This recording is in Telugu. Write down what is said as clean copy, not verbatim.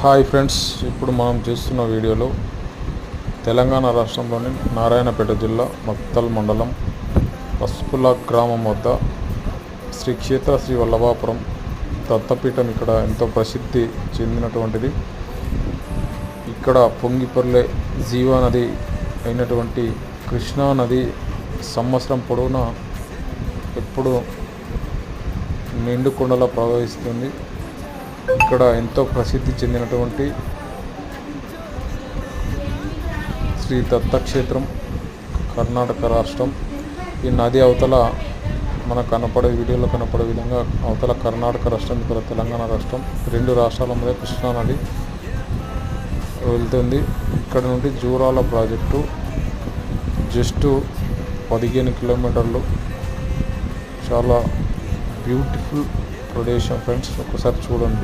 హాయ్ ఫ్రెండ్స్, ఇప్పుడు మనం చేస్తున్న వీడియోలో తెలంగాణ రాష్ట్రంలోని నారాయణపేట జిల్లా మక్తల్ మండలం పసుపుల గ్రామం వద్ద శ్రీ క్షేత్ర శ్రీ వల్లభాపురం దత్తపీఠం ఇక్కడ ఎంతో ప్రసిద్ధి చెందినటువంటిది. ఇక్కడ పొంగిపొర్లే జీవానది అయినటువంటి కృష్ణా నది సంవత్సరం పొడవునా ఎప్పుడు నిండుకొండలా ప్రవహిస్తుంది. ఇక్కడ ఎంతో ప్రసిద్ధి చెందినటువంటి శ్రీ దత్తక్షేత్రం కర్ణాటక రాష్ట్రం. ఈ నది అవతల వీడియోలో కనపడే విధంగా అవతల కర్ణాటక రాష్ట్రం, ఇక్కడ తెలంగాణ రాష్ట్రం, రెండు రాష్ట్రాల మధ్య కృష్ణా నది వెళ్తుంది. ఇక్కడ నుండి జూరాల ప్రాజెక్టు జస్ట్ 15 కిలోమీటర్లు. చాలా బ్యూటిఫుల్ ప్రదేశం ఫ్రెండ్స్, ఒకసారి చూడండి.